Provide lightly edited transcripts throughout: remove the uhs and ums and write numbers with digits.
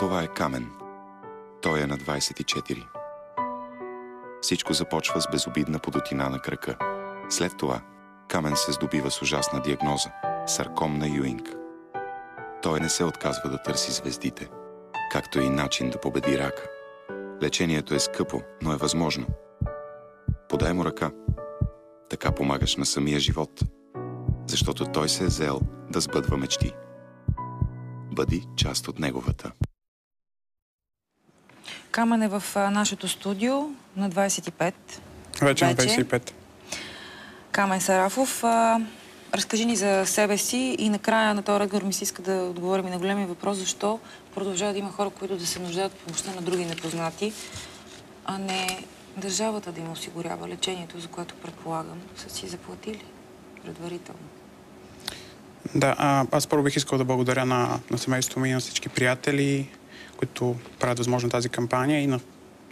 Това е Камен. Той е на 24. Всичко започва с безобидна подотина на крака. След това Камен се здобива с ужасна диагноза – сарком на Юинг. Той не се отказва да търси звездите, както и начин да победи рака. Лечението е скъпо, но е възможно. Подай му ръка. Така помагаш на самия живот, защото той се е заел да сбъдва мечти. Бъди част от неговата. Камен е в нашето студио на 25. Вече на 25. Камен Сарафов, разкажи ни за себе си и накрая на този разговор ми се иска да отговорим и на големия въпрос, защо продължава да има хора, които да се нуждаят от помощта на други непознати, а не държавата да им осигурява лечението, за което предполагам са си заплатили предварително. Да, аз първо бих искал да благодаря на семейството ми и на всички приятели, които правят възможно тази кампания и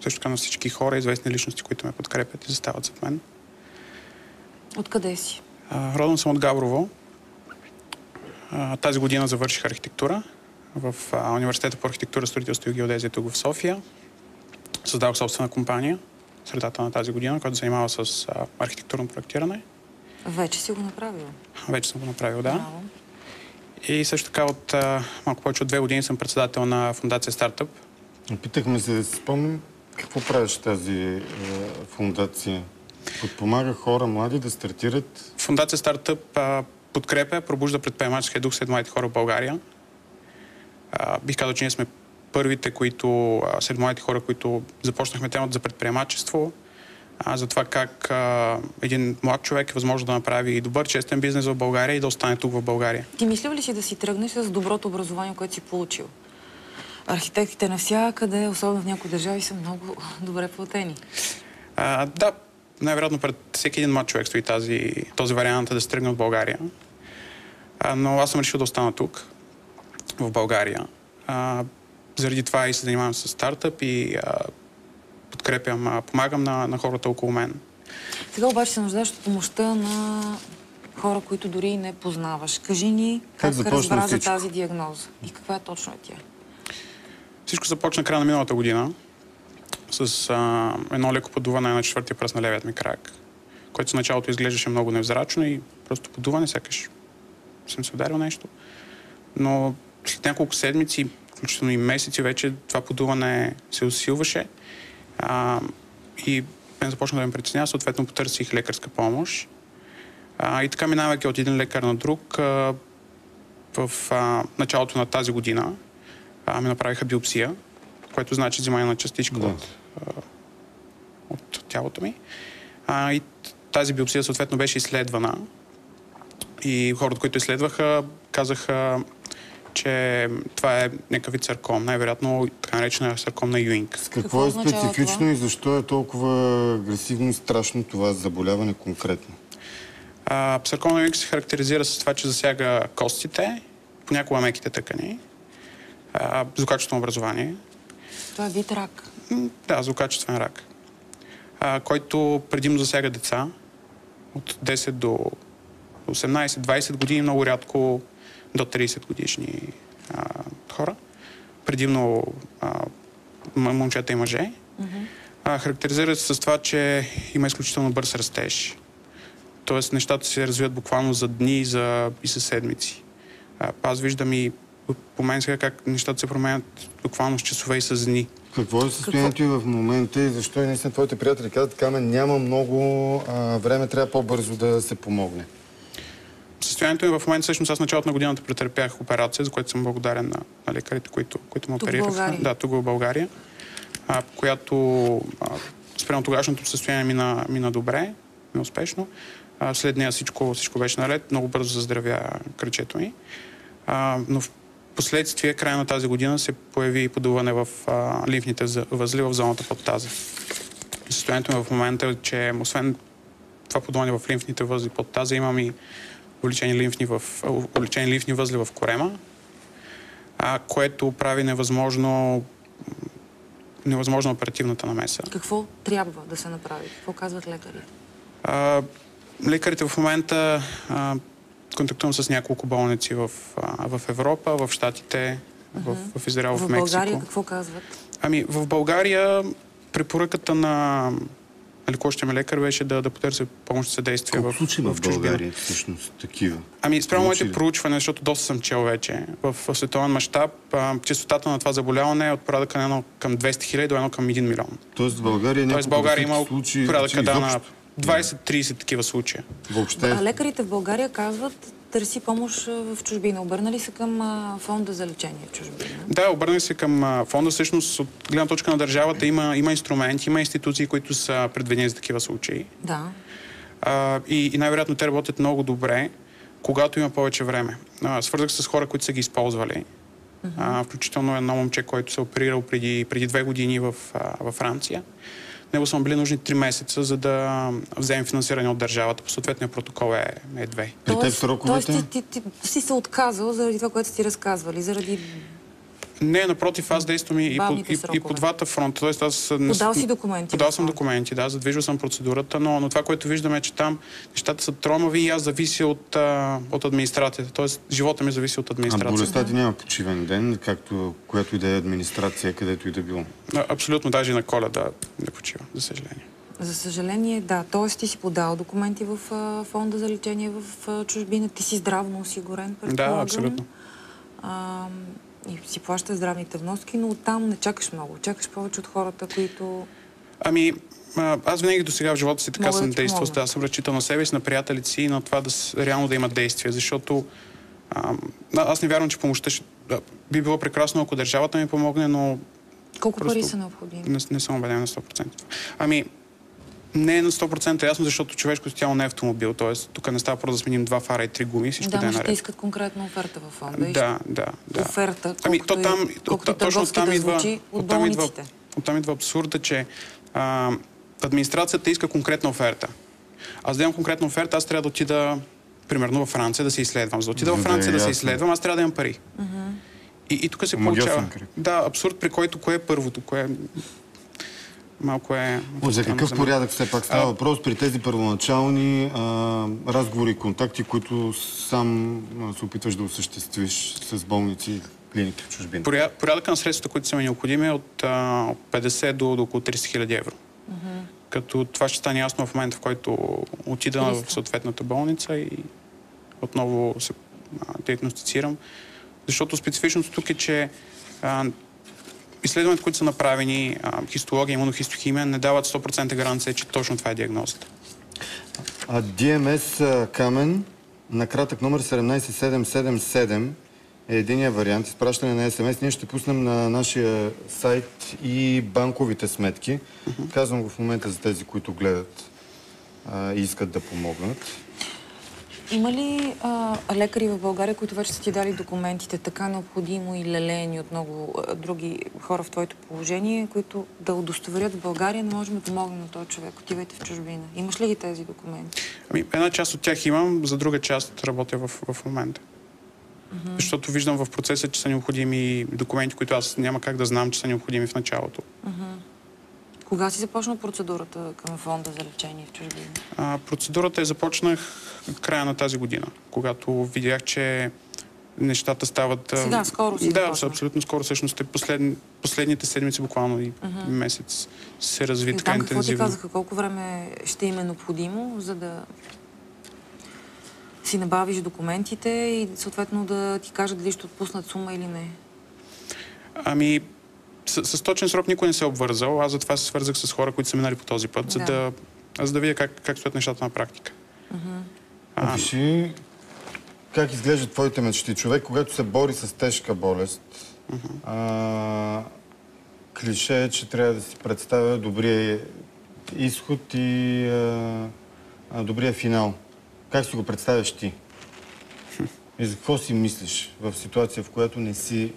също така на всички хора, известни личности, които ме подкрепят и застават зад мен. Откъде си? Родом съм от Габрово. Тази година завърших архитектура в Университета по архитектура, строителство и геодезия тук в София. Създадох собствена компания в средата на тази година, която се занимава с архитектурно проектиране. Вече си го направил? Вече съм го направил, да. Браво. И също така от малко повече от 2 години съм председател на фундация Стартъп. Опитахме се да си спомним какво правиш тази фундация. Подпомага хора млади да стартират. Фундация Стартъп подкрепя, пробужда предприемаческия дух сред младите хора в България. Бих казал, че ние сме първите, които, сред младите хора, които започнахме темата за предприемачество, за това как един млад човек е възможно да направи добър, честен бизнес в България и да остане тук в България. Ти мислил ли си да си тръгнеш с доброто образование, което си получил? Архитектите навсякъде, особено в някои държави, са много добре платени. Да, най-вероятно пред всеки един млад човек стои този вариант да се тръгне от България. Но аз съм решил да остана тук, в България. Заради това и се занимавам с стартъп и подкрепям, помагам на хората около мен. Сега обаче се нуждаеш от помощта на хора, които дори не познаваш. Кажи ни как разбра за тази диагноза и каква е точно тя? Всичко започна края на миналата година с едно леко подуване на четвъртия пръст на левият ми крак, което в началото изглеждаше много невзрачно и просто подуване, сякаш съм се ударил нещо. Но след няколко седмици, включително и месеци, вече това подуване се усилваше и мен започна да ме притеснява, съответно потърсих лекарска помощ. И така, минавайки от един лекар на друг, в началото на тази година ми направиха биопсия, което значи взимане на частичка от тялото ми. И тази биопсия съответно беше изследвана. И хората, които изследваха, казаха, че това е някакъв вид сарком. Най-вероятно така наречена сарком на Юинг. С какво е специфично и защо е толкова агресивно и страшно това заболяване конкретно? Сарком на Юинг се характеризира с това, че засяга костите, понякога меките тъкани, злокачествено образование. Това е вид рак. Да, злокачествен рак, който предимно засяга деца от 10 до 18-20 години, много рядко до 30 годишни хора. Предимно момчета и мъже. Характеризира се с това, че има изключително бърз растеж. Тоест нещата се развиват буквално за дни и за седмици. Аз виждам и по мен сега как нещата се променят буквално с часове и с дни. Какво е състоянието и в момента и защо и наистина твоите приятели казват, Камен, няма много време, трябва по-бързо да се помогне? Състоянието ми в момента, всъщност аз началото на годината претърпях операция, за което съм благодарен на лекарите, които ме оперираха. Да, тук в България, която спрямо тогашното състояние мина добре, мина успешно. След нея всичко беше наред, много бързо заздравя кръчето ми. Но в последствие, края на тази година, се появи подуване в лимфните възли в зоната под таза. Състоянието ми в момента е, че освен това подуване в лимфните възли под таза, имам и увеличени лимфни възли в корема, което прави невъзможно оперативната намеса. Какво трябва да се направи? Какво казват лекарите? Лекарите в момента контактувам с няколко болници в Европа, в Щатите, в Израел, в Мексико. В България какво казват? Ами, в България препоръката на лекуващия лекар беше да потърси помощ и съдействие в случаи в чужбина. България всъщност такива? Ами, спрямо моите проучвания, защото доста съм чел вече, в световен мащаб, честотата на това заболяване е от порядъка на 1 към 200 хиляди до 1 към 1 милион. Тоест в България има случаи, порядъка на 20-30 такива случая. Въобще... А лекарите в България казват, търси помощ в чужбина. Обърнали се към фонда за лечение в чужбина? Да, обърнали се към фонда. Всъщност, от гледна точка на държавата има инструменти, има институции, които са предвидени за такива случаи. Да. И най-вероятно те работят много добре, когато има повече време. Свързах се с хора, които са ги използвали. Включително едно момче, който се оперирал преди 2 години във Франция. Него са били нужни 3 месеца, за да вземем финансиране от държавата. По съответния протокол е 2. Тоест ти си се отказал заради това, което ти разказвали, заради... Не, напротив, аз действам и по двата фронта. Тоест, аз подал си документи? Подал съм документи, да, задвижил съм процедурата, но това, което виждаме е, че там нещата са тромави и аз зависи от администрацията. Тоест, живота ми зависи от администрацията. Болестта ти няма почивен ден, както която и да е администрация, където и да било. Абсолютно, даже и на Коледа не почива, за съжаление. За съжаление, да. Тоест ти си подал документи в фонда за лечение в чужбина. Ти си здравно осигурен, предполагам. Да, абсолютно. И си плащаш здравните вноски, но оттам не чакаш много. Чакаш повече от хората, които... Ами, аз винаги до сега в живота си така съм действал. Да, съм разчитал на себе си, на приятелите си и на това реално да има действие, защото аз не вярвам, че помощта би било прекрасно, ако държавата ми помогне, но... Колко пари са необходими? Не съм убеден на 100%. Ами, не е на 100% ясно, защото човешкото тяло не е автомобил. Тоест, тук не става просто да сменим 2 фара и 3 гуми, всичко да е наред. Да, ще искат конкретна оферта във фонда. Да. Оферта, колкото търговски да звучи от болниците. Оттам идва абсурда, че администрацията иска конкретна оферта. Аз да имам конкретна оферта, аз трябва да отида, примерно, във Франция да се изследвам. За да отида във Франция да се изследвам, аз трябва да имам пари. И тук се получава. Да, абсурд, при който кое е първото, кое е... Малко е... За какъв порядък все пак става въпрос при тези първоначални разговори и контакти, които сам се опитваш да осъществиш с болници и клиники в чужбина? Порядъка на средствата, които са ми необходими, е от 50 до около 30 хиляди евро. Като това ще стане ясно в момента, в който отида в съответната болница и отново се диагностицирам. Защото специфичното тук е, че изследването, които са направени, хистология, имунохистохимия, не дават 100% гаранция, че точно това е диагнозата. DMS Камен на кратък номер 17777 е единия вариант. Изпращане на СМС. Ние ще пуснем на нашия сайт и банковите сметки. Казвам го в момента за тези, които гледат и искат да помогнат. Има ли лекари в България, които вече са ти дали документите, така необходимо и лелеяни от много други хора в твоето положение, които да удостоверят в България, не можем да помогнем на този човек, отивайте в чужбина? Имаш ли ги тези документи? Ами, една част от тях имам, за друга част работя в момента. Защото виждам в процеса, че са необходими документи, които аз няма как да знам, че са необходими в началото. Кога си започнал процедурата към фонда за лечение в чужбина? Процедурата започнах края на тази година, когато видях, че нещата стават... Сега, скоро си започнах. Да, абсолютно скоро. Всъщност последните седмици, буквално и месец, се разви така интензивно. Какво ти казаха? Колко време ще им е необходимо, за да си набавиш документите и съответно да ти кажат дали ще отпуснат сума или не? Ами, с точен срок никой не се е обвързал. Аз затова се свързах с хора, които са минали по този път, за да видя как стоят нещата на практика. Опиши как изглеждат твоите мечти. Човек, когато се бори с тежка болест, клише е, че трябва да си представя добрия изход и добрия финал. Как си го представяш ти? И за какво си мислиш в ситуация, в която не си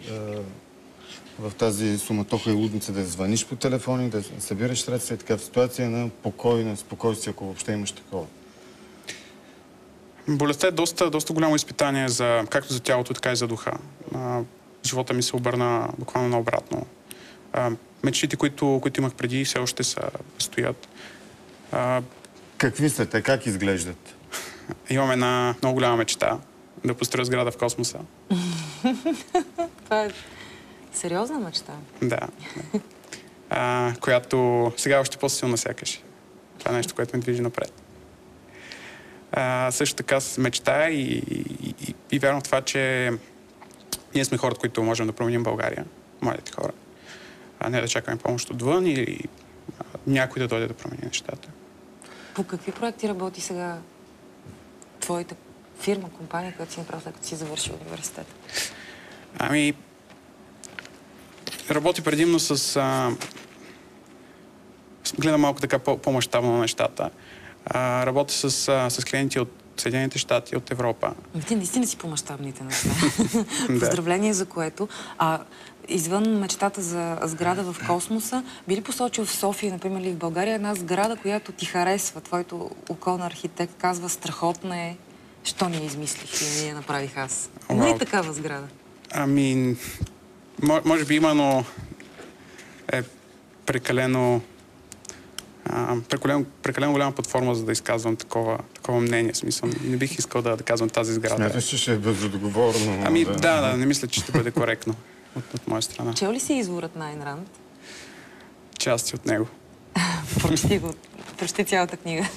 в тази суматоха и лудница да звъниш по телефони, да събираш средства и така в ситуация на покой, на спокойствие, ако въобще имаш такова? Болестта е доста голямо изпитание както за тялото, така и за духа. Живота ми се обърна буквално наобратно. Мечтите, които имах преди, все още стоят. Какви са те? Как изглеждат? Имам една много голяма мечта да построя сграда в космоса. Сериозна мечта. Да. Която сега още по-силна сякаш. Това е нещо, което ме движи напред. Също така с мечта и вярвам в това, че ние сме хората, които можем да променим България, младите хора. Не да чакаме помощ отвън или някой да дойде да промени нещата. По какви проекти работи сега твоята фирма, компания, която си направил след като си завършил университета? Работи предимно гледам малко така по-мащабно на нещата. Работя с клиенти от Съединените щати, от Европа. Ти наистина си по-мащабните неща. Поздравление за което. Извън мечтата за сграда в космоса, би ли посочил в София, например, или в България, една сграда, която ти харесва, твоето око на архитект казва, страхотна е, що ни я измислих и не я направих аз? Има ли такава сграда? Може би има, но е прекалено голяма платформа, за да изказвам такова мнение. Смисъл, не бих искал да казвам тази сграда. Смяташ, че ще е безотговорно? Не мисля, че ще бъде коректно от моя страна. Чел ли си изворът на Айн Ранд? Части от него. Прочти цялата книга.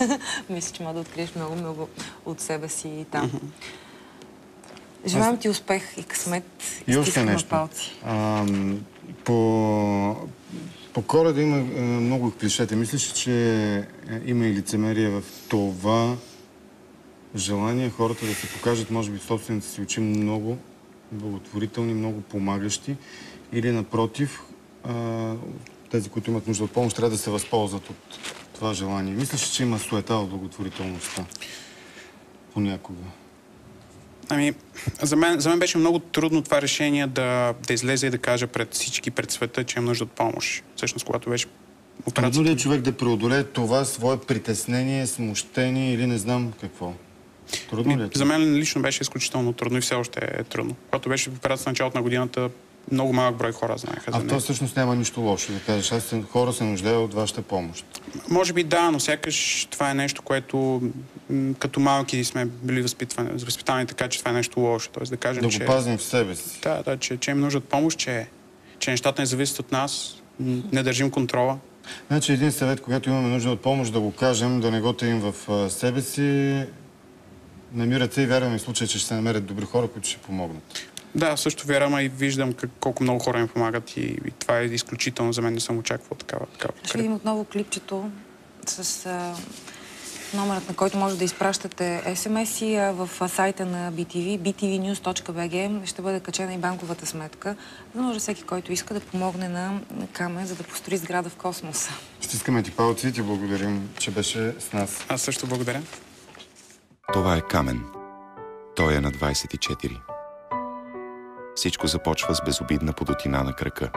Мисля, че може да откриеш много от себе си и там. Желаем ти успех и късмет. И още нещо. По Коледа има много клишета. Мислиш, че има и лицемерие в това желание хората да се покажат, може би, в собствените си очи много благотворителни, много помагащи, или напротив, тези, които имат нужда от помощ, трябва да се възползват от това желание. Мислиш, че има суета в благотворителността? Понякога. За мен беше много трудно това решение да излезе и да кажа пред всички, пред света, че имам нужда от помощ. Всъщност, когато беше операцията... Трудно ли е човек да преодолее това свое притеснение, смущение или не знам какво? Трудно ли е? За мен лично беше изключително трудно и все още е трудно. Когато беше в операцията на началото на годината, много малък брой хора знаеха за нея. То всъщност няма нищо лошо да кажеш. Хора се нуждаят от вашата помощ. Може би да, но сякаш това е нещо, което като малки сме били възпитани така, че това е нещо лошо. Тоест да кажем, да го пазим в себе си. Да, че им нужда от помощ, че нещата не зависят от нас, не държим контрола. Значи един съвет, когато имаме нужда от помощ, да го кажем, да не го таим в себе си, намират се и вярваме в случая, че ще се намерят добри хора, които ще помогнат. Да, също вярвам и виждам колко много хора ми помагат и това е изключително. За мен не съм очаквал такава. Ще видим отново клипчето с номерът, на който може да изпращате СМС-и в сайта на BTV, btvnews.bg. Ще бъде качена и банковата сметка, за да може всеки, който иска да помогне на Камен, за да построи сграда в космоса. Стискаме ти палци и ти благодарим, че беше с нас. Аз също благодаря. Това е Камен. Той е на 24. Всичко започва с безобидна подутина на крака.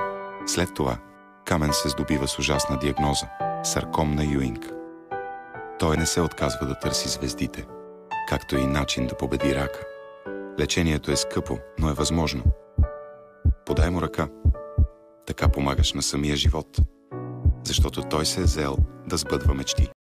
След това Камен се здобива с ужасна диагноза – сарком на Юинг. Той не се отказва да търси звездите, както и начин да победи рака. Лечението е скъпо, но е възможно. Подай му ръка. Така помагаш на самия живот. Защото той се е заел да сбъдва мечти.